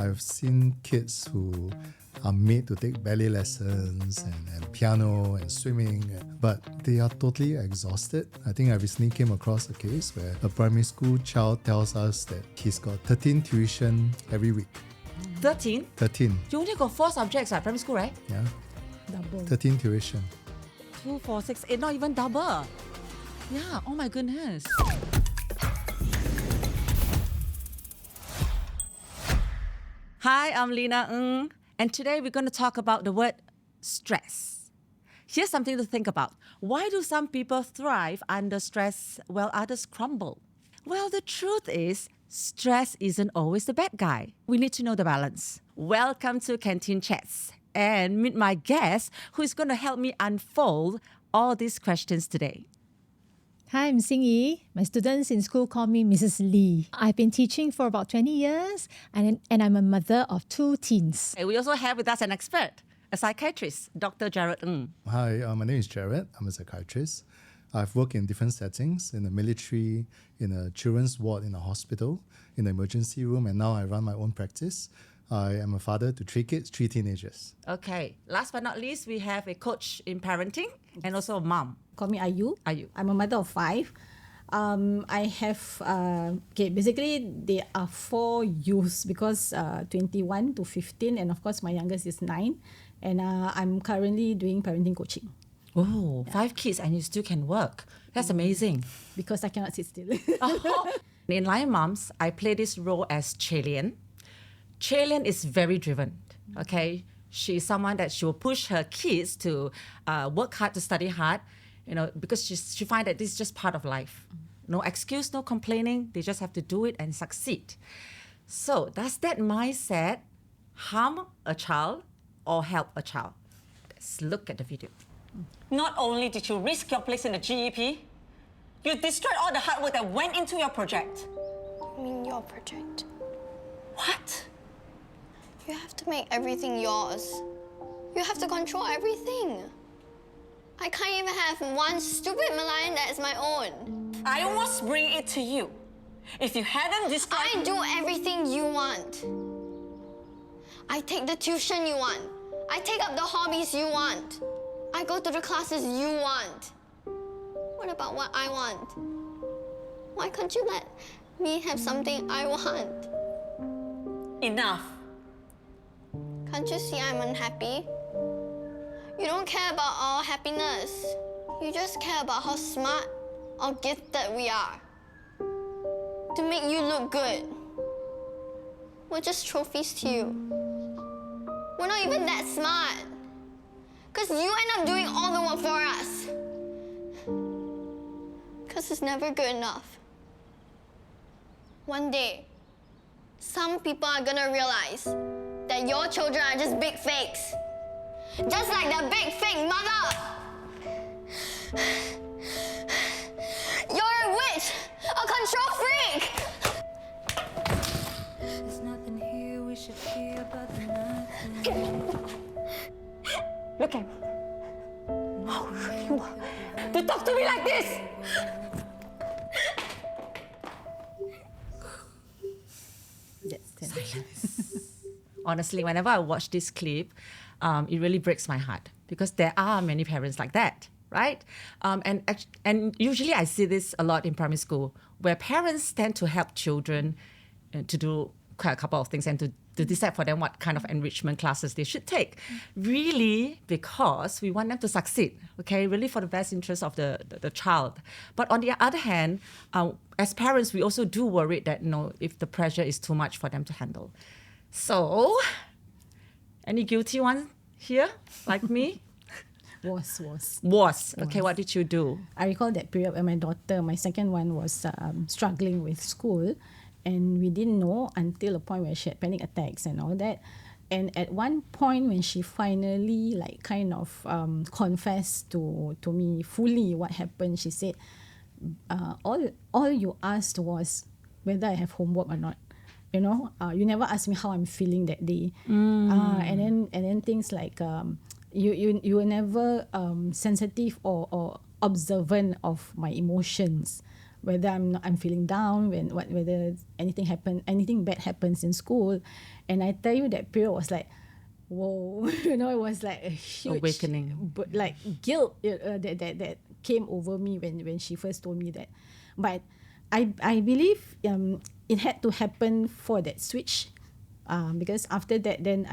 I've seen kids who are made to take ballet lessons and piano and swimming, but they are totally exhausted. I think I recently came across a case where a primary school child tells us that he's got 13 tuition every week. 13? 13, You only got 4 subjects at primary school, right? yeah. Double. 13 tuition. 2, 4, 6, 8, not even double. Yeah, oh my goodness. Hi, I'm Lina Ng, and today we're going to talk about the word stress. Here's something to think about. Why do some people thrive under stress while others crumble? Well, the truth is, stress isn't always the bad guy. We need to know the balance. Welcome to Canteen Chats, and meet my guest who is going to help me unfold all these questions today. Hi, I'm Sing Yee. My students in school call me Mrs. Lee. I've been teaching for about 20 years and I'm a mother of 2 teens. And we also have with us an expert, a psychiatrist, Dr. Jared Ng. Hi, my name is Jared. I'm a psychiatrist. I've worked in different settings, in the military, in a children's ward in a hospital, in the emergency room, and now I run my own practice. I am a father to 3 kids, 3 teenagers. Okay, last but not least, we have a coach in parenting and also a mom. Call me Ayu. Ayu. I'm a mother of 5. I have, basically there are 4 youths because 21 to 15, and of course my youngest is 9. And I'm currently doing parenting coaching Oh, 5 kids and you still can work. That's amazing. because I cannot sit still. In Lion Moms, I play this role as Chalian. Chalian is very driven, okay? She's someone that she will push her kids to work hard, to study hard, because she finds that this is just part of life. No excuse, no complaining. They just have to do it and succeed. So does that mindset harm a child or help a child? Let's look at the video. Not only did you risk your place in the GEP, you destroyed all the hard work that went into your project. I mean your project. What? You have to make everything yours. You have to control everything. I can't even have one stupid Malayan that is my own. I almost bring it to you. If you hadn't destroyed... I do everything you want. I take the tuition you want. I take up the hobbies you want. I go to the classes you want. What about what I want? Why can't you let me have something I want? Enough. Can't you see I'm unhappy? You don't care about our happiness. You just care about how smart or gifted we are. To make you look good. We're just trophies to you. We're not even that smart. Because you end up doing all the work for us. Because it's never good enough. One day, some people are gonna realize that your children are just big fakes. Just like the big fake mother. You're a witch, a control freak. There's nothing here we should fear but the nothing. Look at me. How rude you are to talk to me like this! Honestly, whenever I watch this clip, it really breaks my heart because there are many parents like that, right? And usually I see this a lot in primary school where parents tend to help children to do quite a couple of things and to decide for them what kind of enrichment classes they should take. Really, because we want them to succeed, okay? Really for the best interest of the child. But on the other hand, as parents, we also do worry that, if the pressure is too much for them to handle. So, any guilty one here, like me? Was. Okay, what did you do? I recall that period when my daughter, my second one, was struggling with school. And we didn't know until the point where she had panic attacks and all that. And at one point when she finally confessed to me fully what happened, she said, all you asked was whether I have homework or not. You never asked me how I'm feeling that day. And then things like you were never sensitive or observant of my emotions. whether I'm feeling down, whether anything bad happens in school. And I tell you, that period was like, whoa, it was like a huge awakening, but like guilt that came over me when she first told me that. But I believe it had to happen for that switch, because after that, then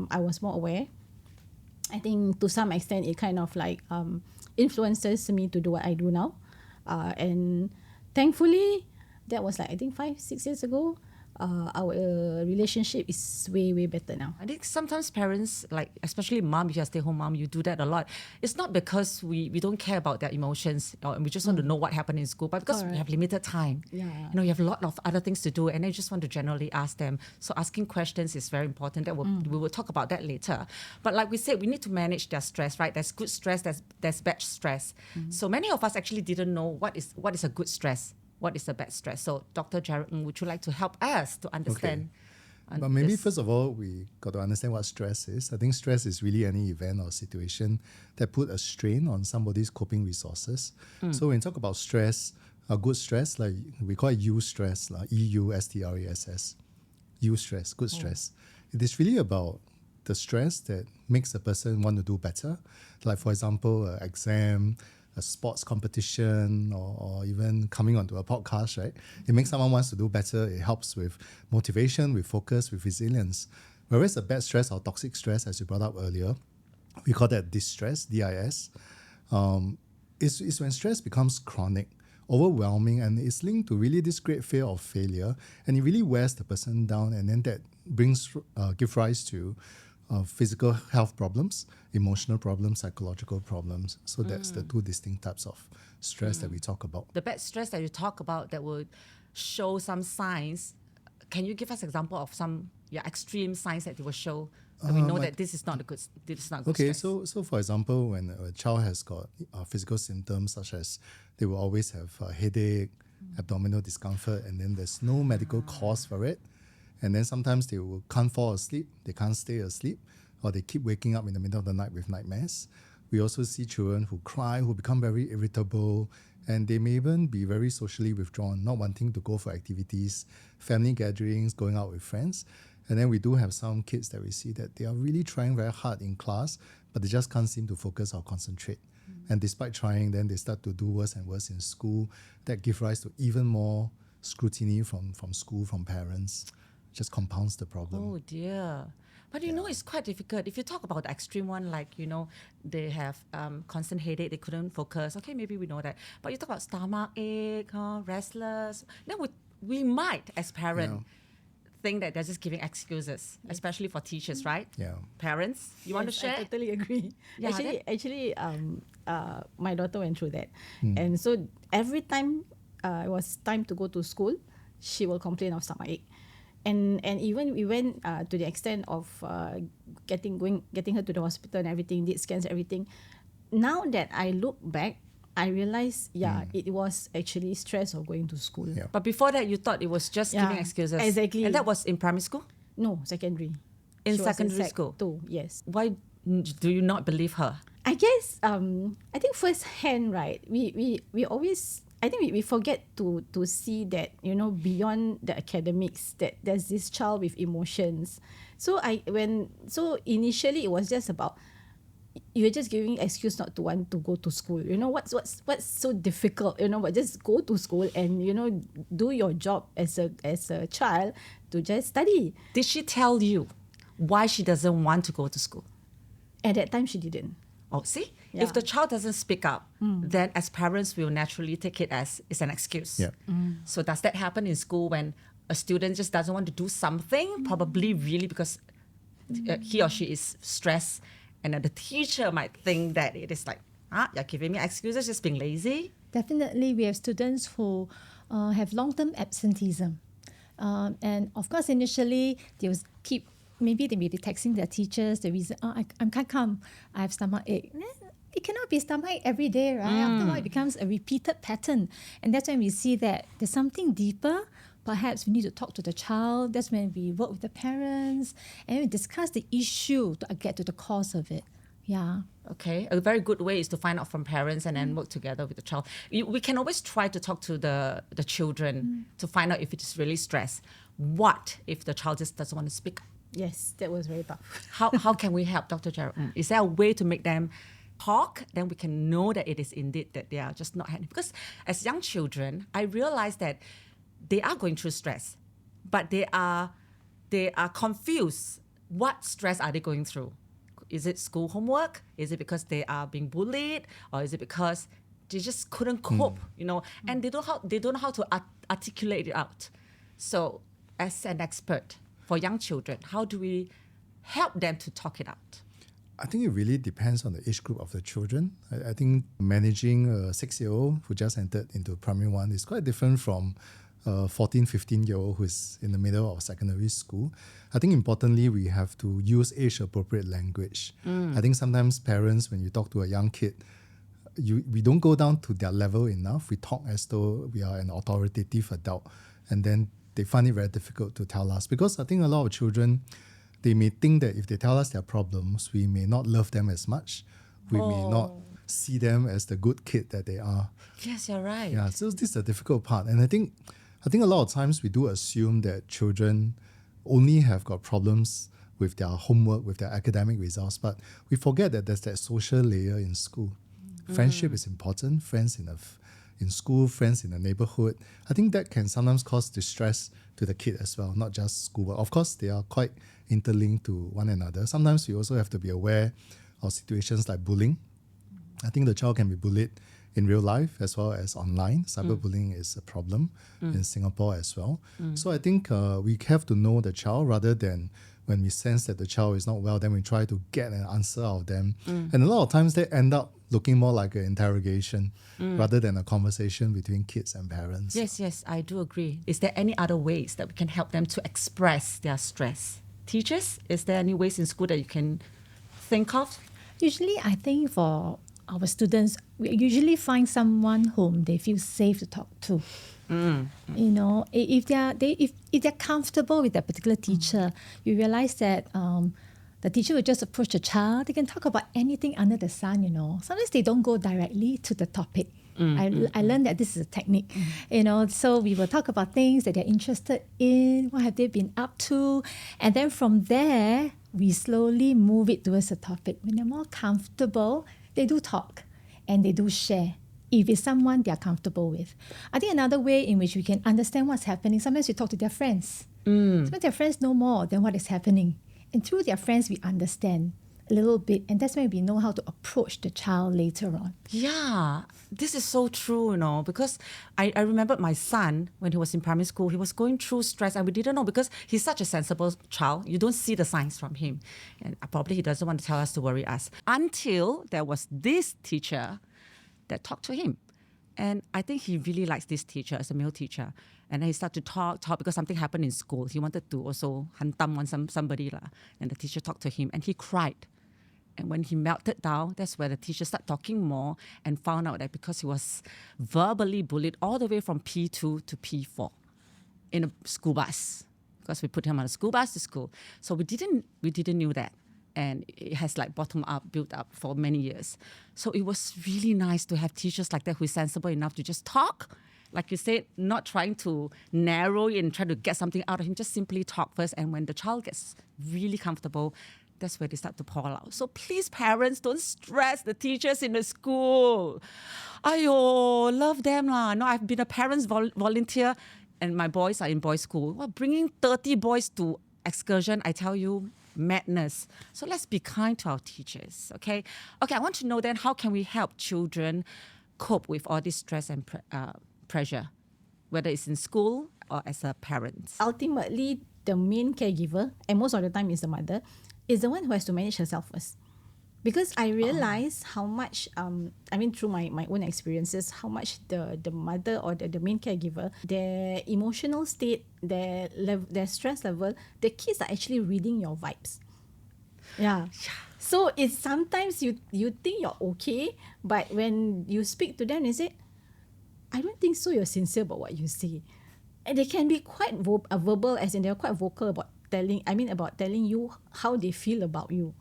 I was more aware. I think to some extent it kind of like influences me to do what I do now, and thankfully that was like, I think 5-6 years ago. Our relationship is way better now. I think sometimes parents, like especially mom, if you're a stay-home mom, you do that a lot. It's not because we don't care about their emotions or we just want to know what happened in school, but because we have limited time. Yeah. You have a lot of other things to do, and I just want to generally ask them. So asking questions is very important. That we will talk about that later. But like we said, we need to manage their stress, right? There's good stress, there's bad stress. So many of us actually didn't know what is a good stress. What is a bad stress? So, Dr. Jared, would you like to help us to understand? But maybe first of all, we got to understand what stress is. I think stress is really any event or situation that put a strain on somebody's coping resources. So when we talk about stress, good stress, like we call it eustress, EUSTRESS, eustress, good stress. It is really about the stress that makes a person want to do better. Like for example, exam, a sports competition, or even coming onto a podcast, right? It makes someone wants to do better. It helps with motivation, with focus, with resilience. Whereas the bad stress or toxic stress, as you brought up earlier, we call that distress, DIS, is when stress becomes chronic, overwhelming, and it's linked to really this great fear of failure, and it really wears the person down, and then that give rise to physical health problems, emotional problems, psychological problems. So that's the two distinct types of stress that we talk about. The bad stress that you talk about that would show some signs. Can you give us an example of some extreme signs that they will show? That we know that this is not good Okay, stress. so for example, when a child has got physical symptoms such as they will always have a headache, abdominal discomfort, and then there's no medical cause for it. And then sometimes they can't fall asleep, they can't stay asleep, or they keep waking up in the middle of the night with nightmares. We also see children who cry, who become very irritable, and they may even be very socially withdrawn, not wanting to go for activities, family gatherings, going out with friends. And then we do have some kids that we see that they are really trying very hard in class, but they just can't seem to focus or concentrate. And despite trying, then they start to do worse and worse in school. That gives rise to even more scrutiny from school, from parents. Just compounds the problem. Oh dear. But it's quite difficult. If you talk about the extreme one, like, they have constant headache, they couldn't focus. Okay, maybe we know that. But you talk about stomach ache, restless. Then we might, as parents, think that they're just giving excuses, especially for teachers, right? Yeah. Parents, you want to share? I totally agree. Yeah, Actually, my daughter went through that. And so every time it was time to go to school, she will complain of stomach ache. And even we went to the extent of getting her to the hospital and everything, did scans, everything. Now that I look back, I realized, it was actually stress of going to school. Yeah. But before that, you thought it was just giving excuses. Exactly. And that was in primary school? No, secondary. In She was secondary Sec school? 2, yes. Why do you not believe her? I guess I think first hand, right, we always, I think we forget to see that, beyond the academics, that there's this child with emotions. So initially it was just about, you're just giving excuse not to want to go to school. What's so difficult, but just go to school and do your job as a child, to just study. Did she tell you why she doesn't want to go to school? At that time she didn't. Oh, see? Yeah. If the child doesn't speak up, then as parents, we'll naturally take it as it's an excuse. Yeah. So does that happen in school when a student just doesn't want to do something, probably really because he or she is stressed, and the teacher might think that it is like, you're giving me excuses, just being lazy? Definitely, we have students who have long-term absenteeism. And of course, initially, they will maybe they may be texting their teachers, the reason, I can't come, I have stomach ache. It cannot be stomach ache every day, right? After a while, it becomes a repeated pattern. And that's when we see that there's something deeper. Perhaps we need to talk to the child. That's when we work with the parents and we discuss the issue to get to the cause of it. Yeah. Okay, a very good way is to find out from parents and then work together with the child. We can always try to talk to the children to find out if it is really stress. What if the child just doesn't want to speak? Yes, that was very tough. How can we help, Dr. Gerald? Is there a way to make them talk? Then we can know that it is indeed that they are just not happy. Because as young children, I realize that they are going through stress, but they are confused. What stress are they going through? Is it school homework? Is it because they are being bullied, or is it because they just couldn't cope? And they don't know how to articulate it out. So, as an expert for young children, how do we help them to talk it out? I think it really depends on the age group of the children. I think managing a 6-year-old who just entered into primary 1 is quite different from a 14, 15-year-old who is in the middle of secondary school. I think importantly, we have to use age-appropriate language. I think sometimes parents, when you talk to a young kid, we don't go down to their level enough. We talk as though we are an authoritative adult, and then they find it very difficult to tell us. Because I think a lot of children, they may think that if they tell us their problems, we may not love them as much. We may not see them as the good kid that they are. Yes, you're right. Yeah, so this is the difficult part. And I think a lot of times we do assume that children only have got problems with their homework, with their academic results, but we forget that there's that social layer in school. Friendship is important, friends in school, friends in the neighborhood. I think that can sometimes cause distress to the kid as well, not just schoolwork. Of course, they are quite interlinked to one another. Sometimes we also have to be aware of situations like bullying. I think the child can be bullied in real life as well as online. Cyberbullying is a problem in Singapore as well. So I think we have to know the child rather than when we sense that the child is not well, then we try to get an answer out of them. And a lot of times they end up looking more like an interrogation rather than a conversation between kids and parents. Yes, I do agree. Is there any other ways that we can help them to express their stress? Teachers, is there any ways in school that you can think of? Usually, I think for our students, we usually find someone whom they feel safe to talk to. If they're comfortable with that particular teacher, you realize that the teacher will just approach the child. They can talk about anything under the sun. Sometimes they don't go directly to the topic. I learned that this is a technique. So we will talk about things that they're interested in. What have they been up to? And then from there, we slowly move it towards the topic. When they're more comfortable, they do talk and they do share if it's someone they're comfortable with. I think another way in which we can understand what's happening, sometimes we talk to their friends. Sometimes their friends know more than what is happening. And through their friends, we understand a little bit. And that's when we know how to approach the child later on. Yeah, this is so true, because I remember my son, when he was in primary school, he was going through stress and we didn't know because he's such a sensible child. You don't see the signs from him. And probably he doesn't want to tell us to worry us. Until there was this teacher that talked to him. And I think he really likes this teacher as a male teacher. And then he started to talk because something happened in school. He wanted to also hantam on somebody. And the teacher talked to him and he cried. And when he melted down, that's where the teacher started talking more and found out that because he was verbally bullied all the way from P2 to P4 in a school bus. Because we put him on a school bus to school. So we didn't knew that. And it has bottom up, built up for many years. So it was really nice to have teachers like that who is sensible enough to just talk. Like you said, not trying to narrow it and try to get something out of him, just simply talk first. And when the child gets really comfortable, that's where they start to pour out. So please, parents, don't stress the teachers in the school. Ayo, love them lah. No, I've been a parents volunteer and my boys are in boys' school. Well, bringing 30 boys to excursion, I tell you, madness. So let's be kind to our teachers, okay? Okay, I want to know then, how can we help children cope with all this stress and pressure, whether it's in school or as a parent? Ultimately, the main caregiver, and most of the time is the mother, is the one who has to manage herself first. Because I realize how much, through my own experiences, how much the mother or the main caregiver, their emotional state, their stress level, the kids are actually reading your vibes. Yeah. So it's sometimes you think you're okay, but when you speak to them, they say, I don't think so, you're sincere about what you say. And they can be quite verbal, as in they're quite vocal about telling you how they feel about you.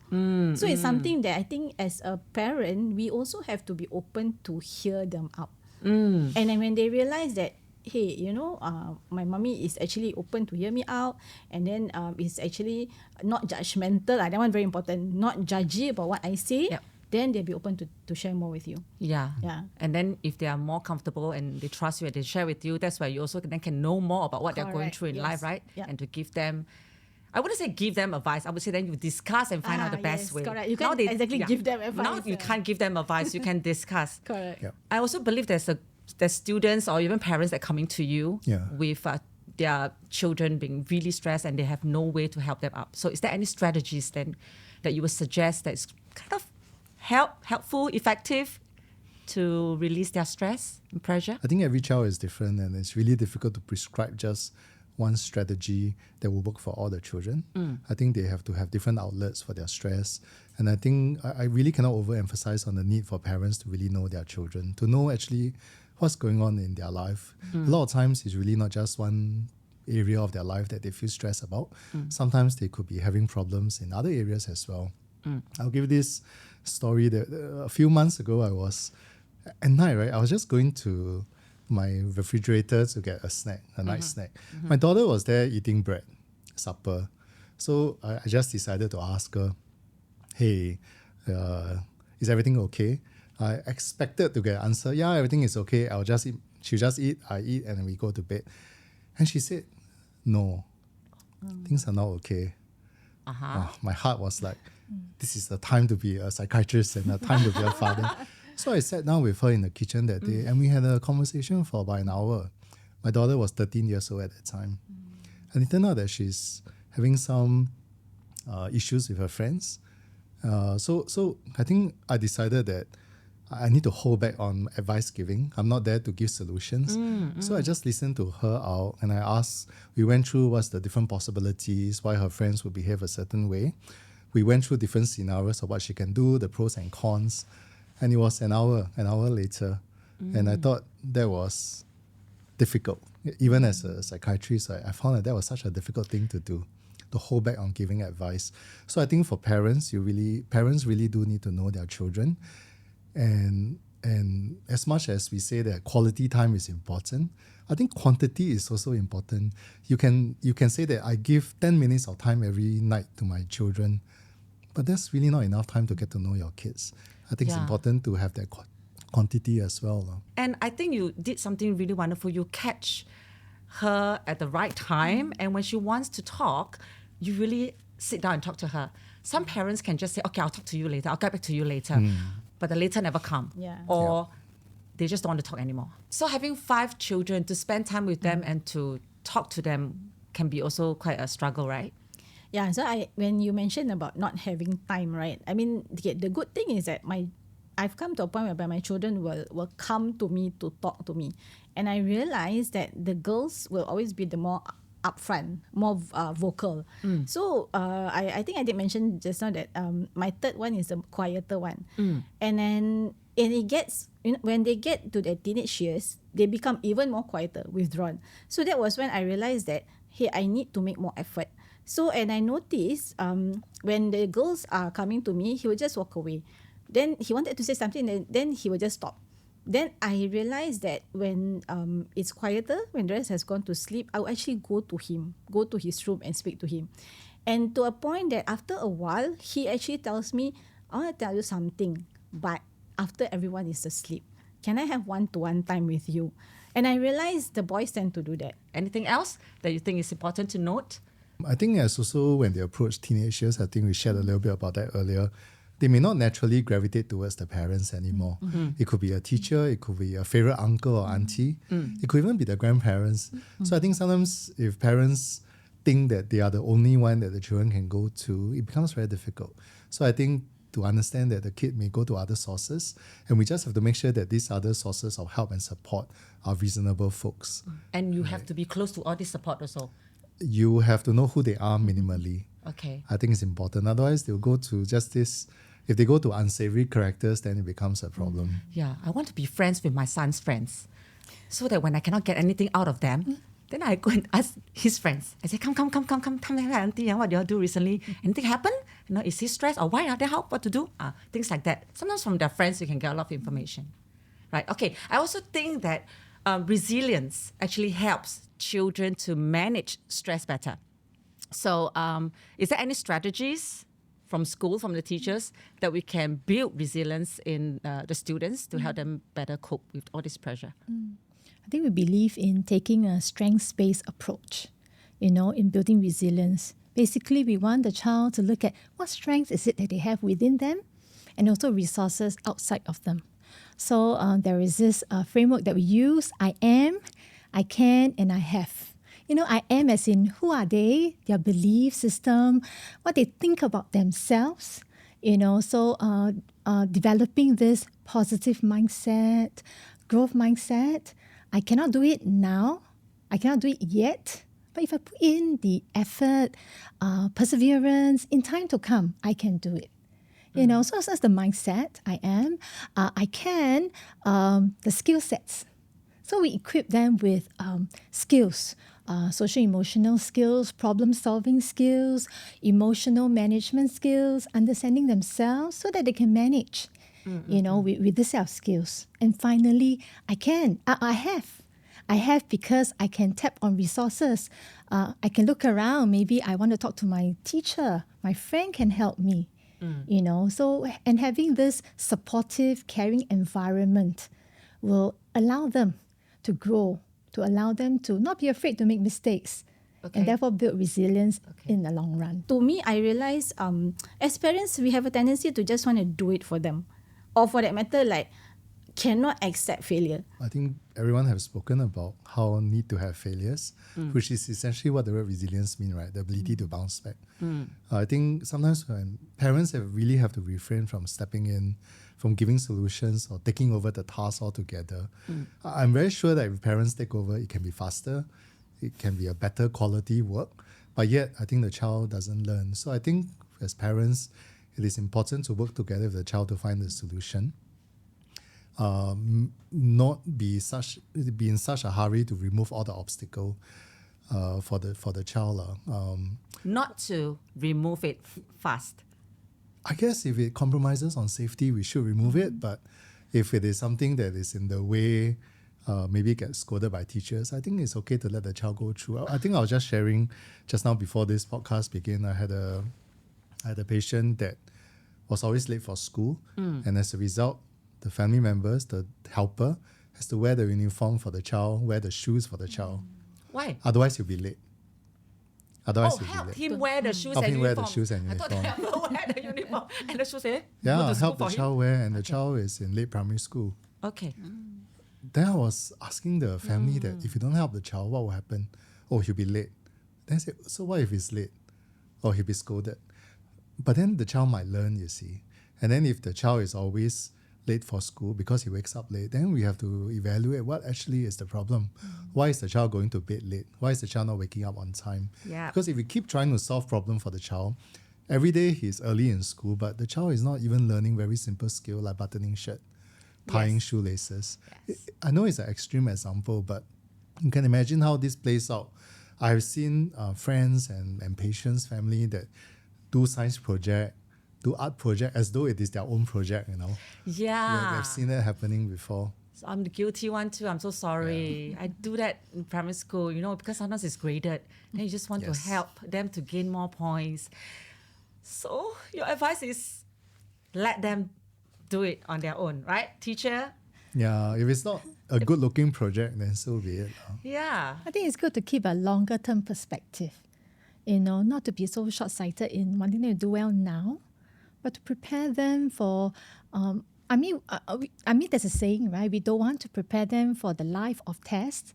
So it's something that I think as a parent, we also have to be open to hear them out. And then when they realize that, hey, my mommy is actually open to hear me out, and then is actually not judgmental. That one very important. Not judgy about what I say. Yep. Then they'll be open to share more with you. Yeah. Yeah. And then if they are more comfortable and they trust you and they share with you, that's where you also then can know more about what they're going Correct. through in Yes. life, right? Yeah. And to give them, I wouldn't say give them advice. I would say then you discuss and find out the best yes, way. correct. You can't exactly give them advice. Now you can't give them advice. You can discuss. Correct. Yeah. I also believe there's students or even parents that are coming to you Yeah. with their children being really stressed and they have no way to help them out. So is there any strategies then that you would suggest that's kind of helpful, effective to release their stress and pressure? I think every child is different, and it's really difficult to prescribe just one strategy that will work for all the children. I think they have to have different outlets for their stress. And I think I really cannot overemphasize on the need for parents to really know their children, to know actually what's going on in their life. A lot of times it's really not just one area of their life that they feel stressed about. Sometimes they could be having problems in other areas as well. I'll give this story that a few months ago I was at night, right? I was just going to my refrigerator to get a snack, a night snack. My daughter was there eating bread, supper. So I just decided to ask her, hey, is everything okay? I expected to get an answer, yeah, everything is okay. I'll just eat. She'll just eat, I eat, and then we go to bed. And she said, no, things are not okay. My heart was like, this is the time to be a psychiatrist and the time to be a father. So I sat down with her in the kitchen that day and we had a conversation for about an hour. My daughter was 13 years old at that time. And it turned out that she's having some issues with her friends. So I think I decided that I need to hold back on advice giving. I'm not there to give solutions. So I just listened to her out and we went through what's the different possibilities, why her friends would behave a certain way. We went through different scenarios of what she can do, the pros and cons. And it was an hour later. And I thought that was difficult. Even as a psychiatrist, I found that was such a difficult thing to do, to hold back on giving advice. So I think for parents, parents really do need to know their children. And as much as we say that quality time is important, I think quantity is also important. You can say that I give 10 minutes of time every night to my children, but that's really not enough time to get to know your kids. I think it's important to have that quantity as well. And I think you did something really wonderful. You catch her at the right time, and when she wants to talk, you really sit down and talk to her. Some parents can just say, okay, I'll talk to you later, I'll get back to you later. But the later never come. Or they just don't want to talk anymore. So having 5 children, to spend time with them and to talk to them can be also quite a struggle, right? Yeah, so when you mentioned about not having time, right? I mean, the good thing is that I've come to a point whereby my children will come to me to talk to me. And I realized that the girls will always be the more upfront, more vocal. So I think I did mention just now that my third one is the quieter one. And then it gets, when they get to their teenage years, they become even more quieter, withdrawn. So that was when I realized that, hey, I need to make more effort. So, and I noticed when the girls are coming to me, he would just walk away. Then he wanted to say something, then he would just stop. Then I realized that when it's quieter, when the rest has gone to sleep, I will actually go to his room and speak to him. And to a point that after a while, he actually tells me, I want to tell you something, but after everyone is asleep, can I have one-to-one time with you? And I realized the boys tend to do that. Anything else that you think is important to note? I think as also when they approach teenage years, I think we shared a little bit about that earlier, they may not naturally gravitate towards the parents anymore. It could be a teacher, it could be a favorite uncle or auntie, it could even be the grandparents. So I think sometimes if parents think that they are the only one that the children can go to, it becomes very difficult. So I think to understand that the kid may go to other sources, and we just have to make sure that these other sources of help and support are reasonable folks. And you have to be close to all this support also. You have to know who they are minimally. Okay. I think it's important. Otherwise, they'll go to just this. If they go to unsavory characters, then it becomes a problem. Yeah, I want to be friends with my son's friends, so that when I cannot get anything out of them, Then I go and ask his friends. I say, come, auntie, what do you all do recently? Anything happen? Is he stressed or why? They help? What to do? Things like that. Sometimes from their friends, you can get a lot of information. Right? Okay. I also think that resilience actually helps children to manage stress better. So is there any strategies from school, from the teachers, that we can build resilience in the students to help them better cope with all this pressure? I think we believe in taking a strengths-based approach, in building resilience. Basically, we want the child to look at what strengths is it that they have within them and also resources outside of them. So there is this framework that we use: I am, I can, and I have. I am as in who are they, their belief system, what they think about themselves. So developing this positive mindset, growth mindset. I cannot do it now. I cannot do it yet. But if I put in the effort, perseverance, in time to come, I can do it. So that's the mindset. I am. I can. The skill sets. So we equip them with skills, social-emotional skills, problem-solving skills, emotional management skills, understanding themselves so that they can manage, with this set of skills. And finally, I can. I have. I have because I can tap on resources. I can look around. Maybe I want to talk to my teacher. My friend can help me. So, and having this supportive, caring environment will allow them to grow, to allow them to not be afraid to make mistakes, and therefore build resilience in the long run. To me, I realize as parents, we have a tendency to just want to do it for them. Or for that matter, cannot accept failure. I think everyone has spoken about how need to have failures, which is essentially what the word resilience means, right? The ability to bounce back. I think sometimes when parents really have to refrain from stepping in, from giving solutions or taking over the task altogether. I'm very sure that if parents take over, it can be faster, it can be a better quality work, but yet I think the child doesn't learn. So I think as parents, it is important to work together with the child to find the solution. Not be in such a hurry to remove all the obstacle for the child. Not to remove it fast. I guess if it compromises on safety, we should remove it. But if it is something that is in the way, maybe get scolded by teachers, I think it's okay to let the child go through. I think I was just sharing just now before this podcast began. I had a patient that was always late for school, and as a result, the family members, the helper, has to wear the uniform for the child, wear the shoes for the child. Why? Otherwise, he'll be late. Help him wear the shoes and uniform. Wear the shoes and I thought uniform. the helper wear the uniform and the shoes, go Yeah, to school help the for him? child wear, and the child is in late primary school. Okay. Then I was asking the family that if you don't help the child, what will happen? Oh, he'll be late. Then I said, so what if he's late? Or he'll be scolded. But then the child might learn, you see. And then if the child is always late for school because he wakes up late, then we have to evaluate what actually is the problem. Why is the child going to bed late? Why is the child not waking up on time? Yeah. Because if we keep trying to solve problem for the child, every day he's early in school, but the child is not even learning very simple skill like buttoning shirt, tying shoelaces. Yes. I know it's an extreme example, but you can imagine how this plays out. I've seen friends and patients, family that do science project, do art project as though it is their own project, Yeah. I've seen that happening before. So I'm the guilty one too. I'm so sorry. I do that in primary school, because sometimes it's graded. Then you just want to help them to gain more points. So your advice is let them do it on their own, right, teacher? Yeah, if it's not a good looking project, then so be it. Yeah. I think it's good to keep a longer term perspective, not to be so short-sighted in wanting them to do well now, but to prepare them for, there's a saying, right? We don't want to prepare them for the life of tests,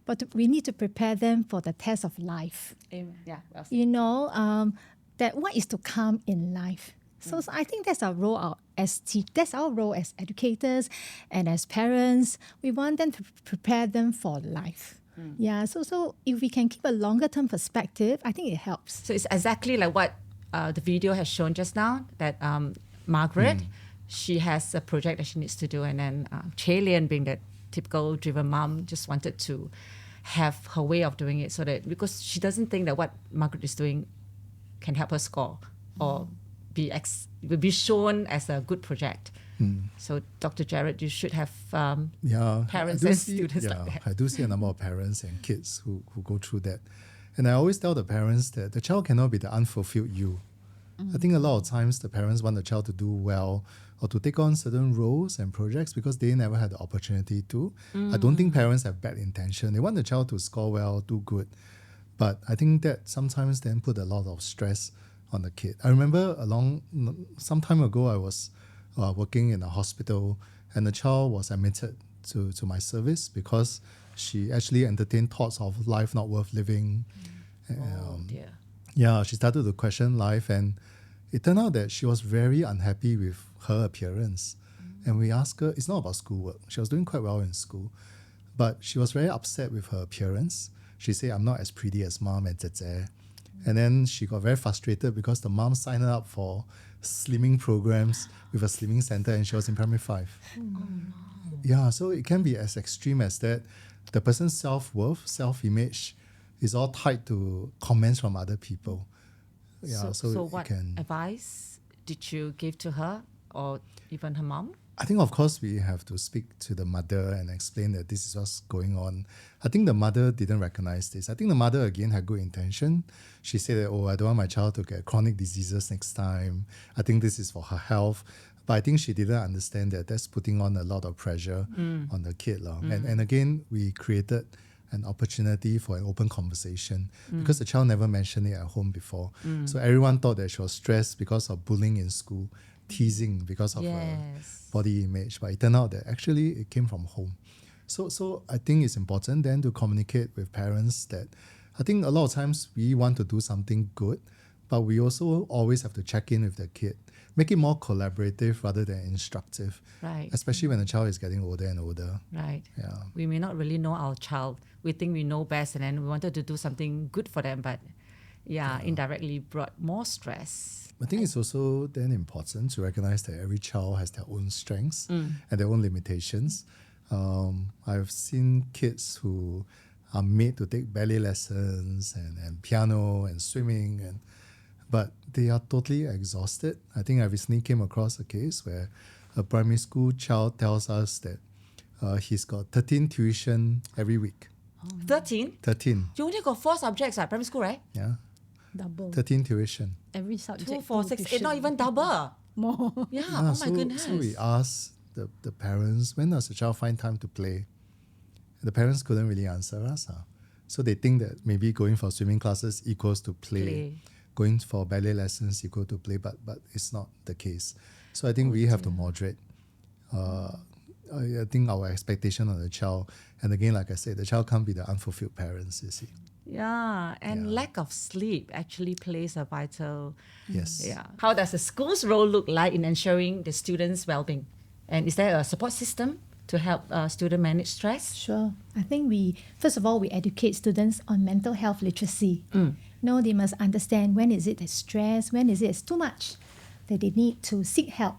but we need to prepare them for the test of life. Yeah. Well said. That what is to come in life. So I think that's our role that's our role as educators and as parents. We want them to prepare them for life. Yeah. So if we can keep a longer term perspective, I think it helps. So it's exactly like what the video has shown just now, that Margaret, she has a project that she needs to do, and then Chay Lian, being that typical driven mom, just wanted to have her way of doing it, so that because she doesn't think that what Margaret is doing can help her score or be shown as a good project. So Dr. Jared, you should have parents and students like that. I do see a number of parents and kids who go through that. And I always tell the parents that the child cannot be the unfulfilled you. I think a lot of times the parents want the child to do well or to take on certain roles and projects because they never had the opportunity to. I don't think parents have bad intention. They want the child to score well, do good. But I think that sometimes then put a lot of stress on the kid. I remember some time ago I was working in a hospital and the child was admitted to my service because she actually entertained thoughts of life not worth living. Dear. Yeah, she started to question life and it turned out that she was very unhappy with her appearance. And we asked her, it's not about schoolwork. She was doing quite well in school, but she was very upset with her appearance. She said, I'm not as pretty as mom and Zeze. And then she got very frustrated because the mom signed her up for slimming programs with a slimming center and she was in primary 5. Yeah, so it can be as extreme as that. The person's self-worth, self-image is all tied to comments from other people. Yeah, So it what can... advice did you give to her or even her mom? I think, of course, we have to speak to the mother and explain that this is what's going on. I think the mother didn't recognize this. I think the mother, again, had good intention. She said that, I don't want my child to get chronic diseases next time. I think this is for her health. But I think she didn't understand that that's putting on a lot of pressure on the kid. And again, we created an opportunity for an open conversation because the child never mentioned it at home before. So everyone thought that she was stressed because of bullying in school, teasing because of her body image, but it turned out that actually it came from home. So I think it's important then to communicate with parents that I think a lot of times we want to do something good, but we also always have to check in with the kid, make it more collaborative rather than instructive, Right. especially when the child is getting older and older. Right. Yeah. We may not really know our child. We think we know best and then we wanted to do something good for them, but indirectly brought more stress. I think it's also then important to recognize that every child has their own strengths and their own limitations. I've seen kids who are made to take ballet lessons and piano and swimming, but they are totally exhausted. I think I recently came across a case where a primary school child tells us that he's got 13 tuition every week. 13? 13, You only got 4 subjects at primary school, right? yeah. Double. 13 tuition. Every subject. 2, 4, 6, 8, tuition. not even double. More. Yeah, Yeah, oh my goodness. So we asked the parents, when does the child find time to play? The parents couldn't really answer us. So they think that maybe going for swimming classes equals to play. Going for ballet lessons equal to play, but it's not the case. So I think we have to moderate. I think our expectation on the child, and again, like I said, the child can't be the unfulfilled parents, you see. Yeah, and lack of sleep actually plays a vital... Yes. Yeah. How does the school's role look like in ensuring the students' well-being? And is there a support system to help students manage stress? Sure. I think first of all, we educate students on mental health literacy. No, they must understand when is it that stress, when is it too much, that they need to seek help.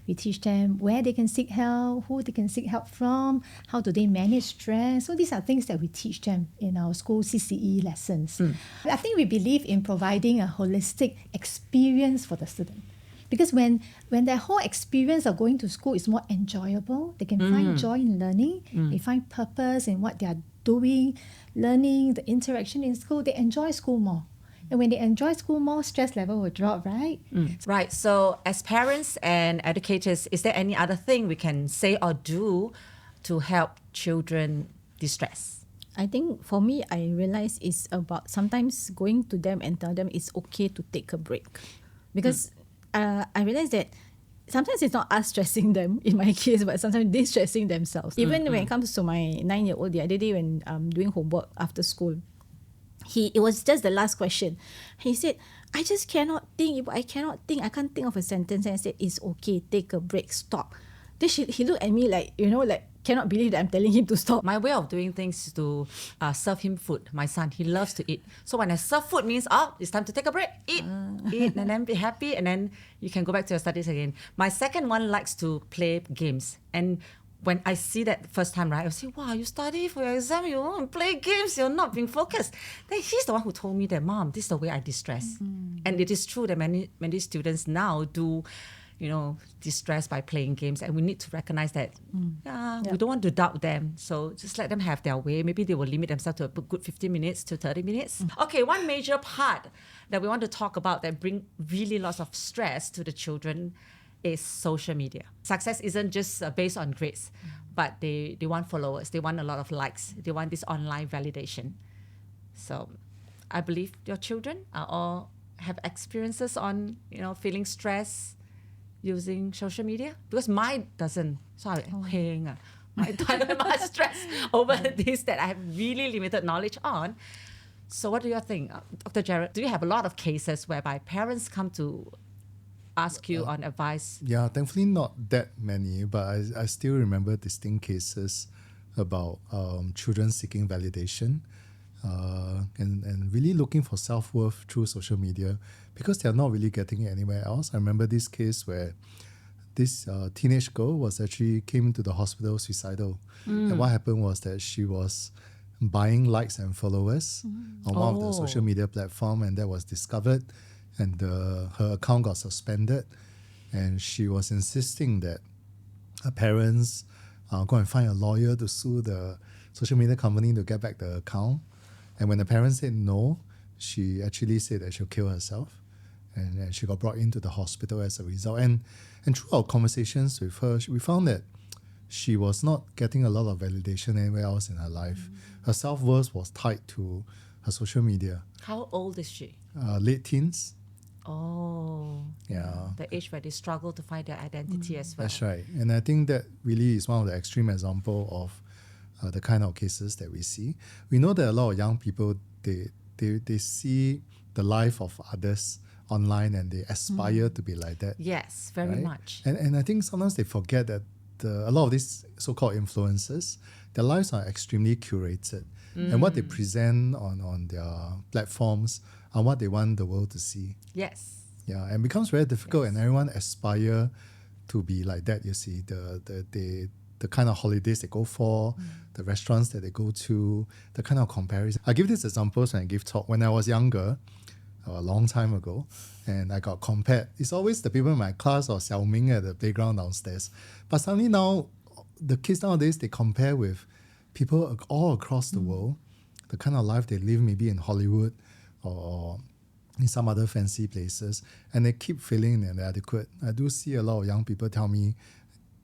We teach them where they can seek help, who they can seek help from, how do they manage stress. So these are things that we teach them in our school CCE lessons. I think we believe in providing a holistic experience for the student. Because when their whole experience of going to school is more enjoyable, they can find joy in learning, they find purpose in what they are doing, learning, the interaction in school, they enjoy school more. And when they enjoy school more, stress level will drop, right? Right. So as parents and educators, is there any other thing we can say or do to help children distress? I think for me, I realize it's about sometimes going to them and tell them it's okay to take a break. Because I realize that sometimes it's not us stressing them in my case, but sometimes they're stressing themselves. Even when it comes to my 9-year-old, the other day when I'm doing homework after school, it was just the last question. He said, I just cannot think. I can't think of a sentence. And I said, it's okay, take a break, stop. Then he looked at me like, cannot believe that I'm telling him to stop. My way of doing things is to serve him food. My son, he loves to eat. So when I serve food means, it's time to take a break. Eat, and then be happy. And then you can go back to your studies again. My second one likes to play games. And when I see that first time, right, I say, wow, you study for your exam, you want to play games, you're not being focused. Then he's the one who told me that, Mom, this is the way I distress. And it is true that many students now do, distress by playing games. And we need to recognize that, we don't want to doubt them. So just let them have their way. Maybe they will limit themselves to a good 15 minutes to 30 minutes. Okay, one major part that we want to talk about that bring really lots of stress to the children is social media. Success isn't just based on grades, but they want followers, they want a lot of likes, they want this online validation. So I believe your children are all have experiences on, feeling stress using social media, because mine doesn't. So I don't have much stress over this that I have really limited knowledge on. So what do you think, Dr. Jared? Do you have a lot of cases whereby parents come to ask you on advice? Yeah, thankfully not that many, but I still remember distinct cases about children seeking validation and really looking for self-worth through social media because they're not really getting it anywhere else. I remember this case where this teenage girl came to the hospital suicidal. And what happened was that she was buying likes and followers on one of the social media platform, and that was discovered. And her account got suspended, and she was insisting that her parents go and find a lawyer to sue the social media company to get back the account. And when the parents said no, she actually said that she'll kill herself, and she got brought into the hospital as a result. And through our conversations with her, we found that she was not getting a lot of validation anywhere else in her life. Her self-worth was tied to her social media. How old is she? Late teens. Oh, yeah. The age where they struggle to find their identity as well. That's right. And I think that really is one of the extreme example of the kind of cases that we see. We know that a lot of young people, they see the life of others online and they aspire to be like that. Yes, very right? much. And I think sometimes they forget that a lot of these so-called influencers, their lives are extremely curated. And what they present on their platforms are what they want the world to see. Yes. Yeah, and it becomes very difficult, and everyone aspire to be like that. You see, the kind of holidays they go for, the restaurants that they go to, the kind of comparison. I give these examples when I give talk. When I was younger, a long time ago, and I got compared. It's always the people in my class or Xiao Ming at the playground downstairs. But suddenly now, the kids nowadays, they compare with people all across the world, the kind of life they live maybe in Hollywood or in some other fancy places, and they keep feeling inadequate. I do see a lot of young people tell me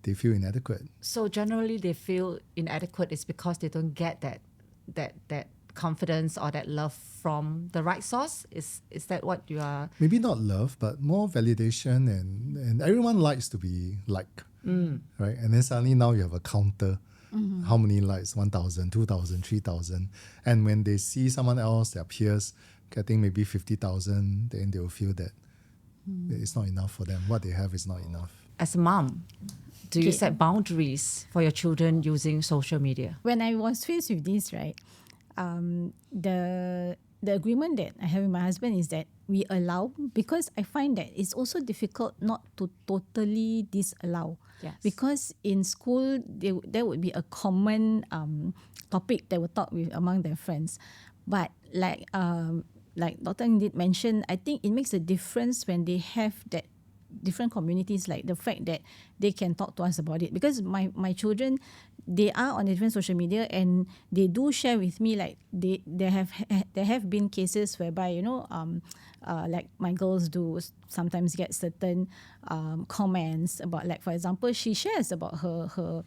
they feel inadequate. So generally they feel inadequate is because they don't get that confidence or that love from the right source? Is that what you are? Maybe not love, but more validation, and everyone likes to be liked, right? And then suddenly now you have a counter. How many likes? 1,000, 2,000, 3,000. And when they see someone else, their peers, getting maybe 50,000, then they will feel that it's not enough for them. What they have is not enough. As a mom, do you set boundaries for your children using social media? When I was faced with this, right, the agreement that I have with my husband is that we allow, because I find that it's also difficult not to totally disallow. Yes. Because in school, there would be a common topic they would talk with among their friends. But like Dr. Ng did mention, I think it makes a difference when they have that different communities, like the fact that they can talk to us about it. Because my children, they are on different social media and they do share with me, like there have been cases whereby, like my girls do sometimes get certain comments about, like, for example, she shares about her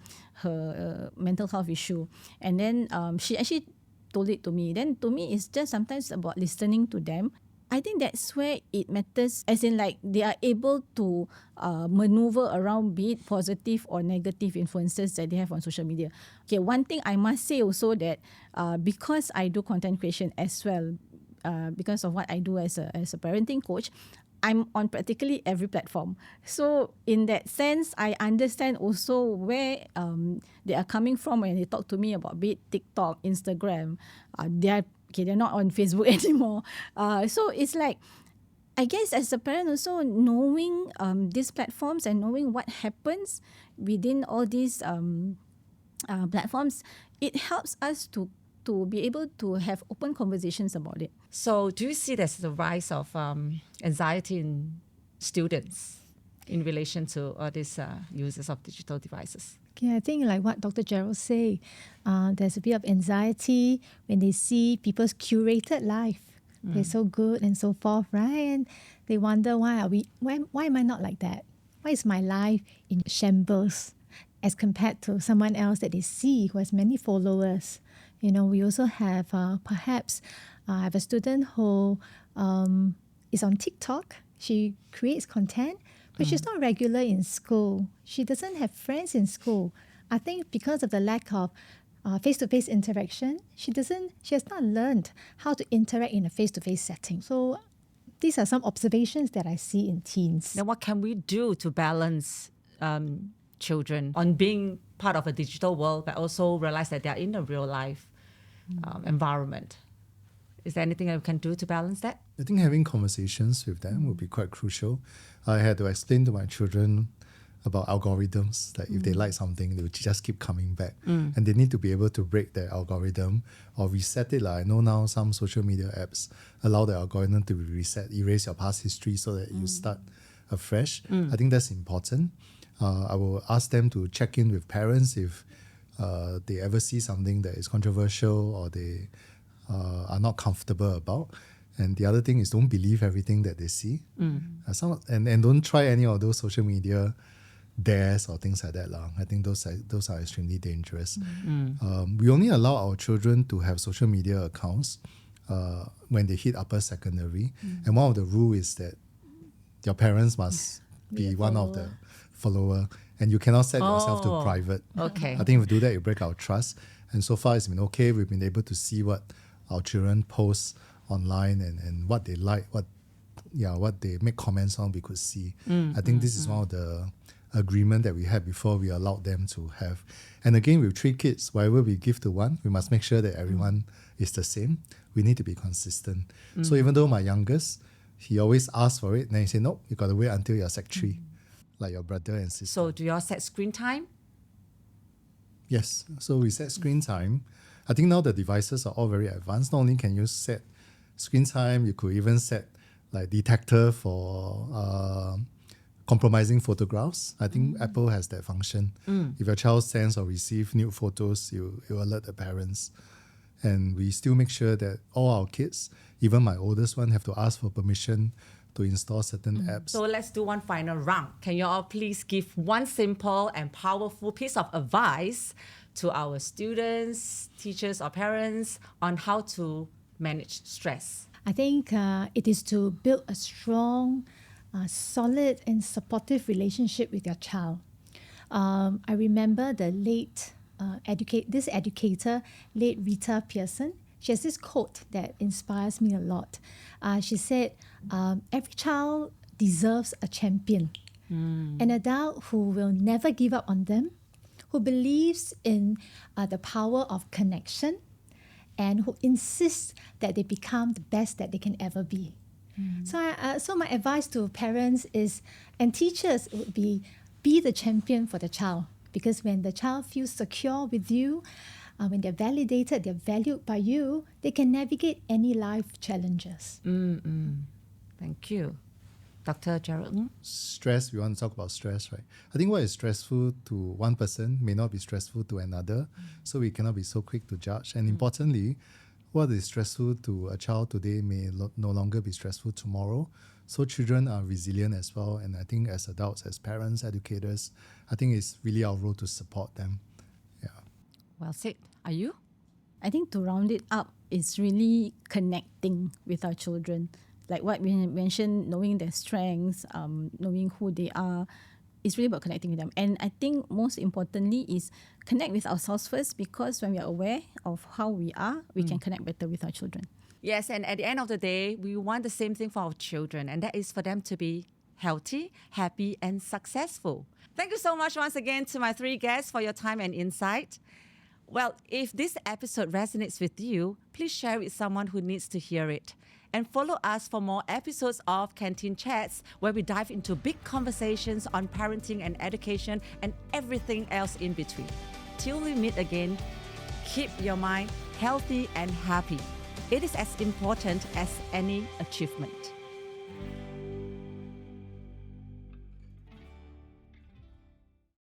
mental health issue, and then she actually told it to me. Then to me, it's just sometimes about listening to them. I think that's where it matters, as in, like, they are able to maneuver around, be it positive or negative influences that they have on social media. Okay, one thing I must say also that because I do content creation as well, because of what I do as a parenting coach, I'm on practically every platform. So in that sense, I understand also where they are coming from when they talk to me about, be it TikTok, Instagram. They're not on Facebook anymore. So it's like, I guess as a parent also, knowing these platforms and knowing what happens within all these platforms, it helps us to be able to have open conversations about it. So do you see there's the rise of anxiety in students in relation to all these users of digital devices? Yeah, I think like what Dr. Gerald said, there's a bit of anxiety when they see people's curated life. They're so good and so forth, right? And they wonder why am I not like that? Why is my life in shambles as compared to someone else that they see who has many followers? You know, we also have perhaps I have a student who is on TikTok. She creates content, but she's not regular in school. She doesn't have friends in school. I think because of the lack of face-to-face interaction, she has not learned how to interact in a face-to-face setting. So these are some observations that I see in teens. Then what can we do to balance children on being part of a digital world, but also realize that they are in a real life environment? Is there anything that we can do to balance that? I think having conversations with them would be quite crucial. I had to explain to my children about algorithms, that if they like something, they would just keep coming back. And they need to be able to break their algorithm or reset it. Like I know now some social media apps allow the algorithm to be reset, erase your past history so that you start afresh. I think that's important. I will ask them to check in with parents if they ever see something that is controversial or they are not comfortable about. And the other thing is don't believe everything that they see. And don't try any of those social media dares or things like that. I think those are extremely dangerous. We only allow our children to have social media accounts when they hit upper secondary. And one of the rules is that your parents must be one of the follower, and you cannot set yourself to private. Okay. I think if we do that, you break our trust. And so far it's been okay. We've been able to see what our children post online and what they like, what they make comments on, we could see. I think this is one of the agreement that we had before we allowed them to have. And again, with 3 kids, whatever we give to one, we must make sure that everyone is the same. We need to be consistent. So even though my youngest, he always asks for it, then he say, no, you got to wait until you're sec 3, like your brother and sister. So do you all set screen time? Yes. So we set screen time. I think now the devices are all very advanced. Not only can you set screen time, you could even set like detector for compromising photographs. I think Apple has that function. If your child sends or receives nude photos, you alert the parents. And we still make sure that all our kids, even my oldest one, have to ask for permission to install certain apps. So let's do one final round. Can you all please give one simple and powerful piece of advice to our students, teachers, or parents on how to manage stress? I think it is to build a strong, solid and supportive relationship with your child. I remember the late educator, late Rita Pearson. She has this quote that inspires me a lot. She said, every child deserves a champion, an adult who will never give up on them, who believes in the power of connection, and who insists that they become the best that they can ever be. So my advice to parents and teachers would be the champion for the child. Because when the child feels secure with you, when they're validated, they're valued by you, they can navigate any life challenges. Thank you. Dr. Gerald Ng? Stress, we want to talk about stress, right? I think what is stressful to one person may not be stressful to another, so we cannot be so quick to judge. And importantly, what is stressful to a child today may no longer be stressful tomorrow. So children are resilient as well. And I think as adults, as parents, educators, I think it's really our role to support them. Yeah. Well said. Are you? I think to round it up, it's really connecting with our children. Like what we mentioned, knowing their strengths, knowing who they are, it's really about connecting with them. And I think most importantly is connect with ourselves first, because when we are aware of how we are, we can connect better with our children. Yes, and at the end of the day, we want the same thing for our children, and that is for them to be healthy, happy, and successful. Thank you so much once again to my 3 guests for your time and insight. Well, if this episode resonates with you, please share it with someone who needs to hear it. And follow us for more episodes of Canteen Chats, where we dive into big conversations on parenting and education and everything else in between. till we meet again, keep your mind healthy and happy. It is as important as any achievement.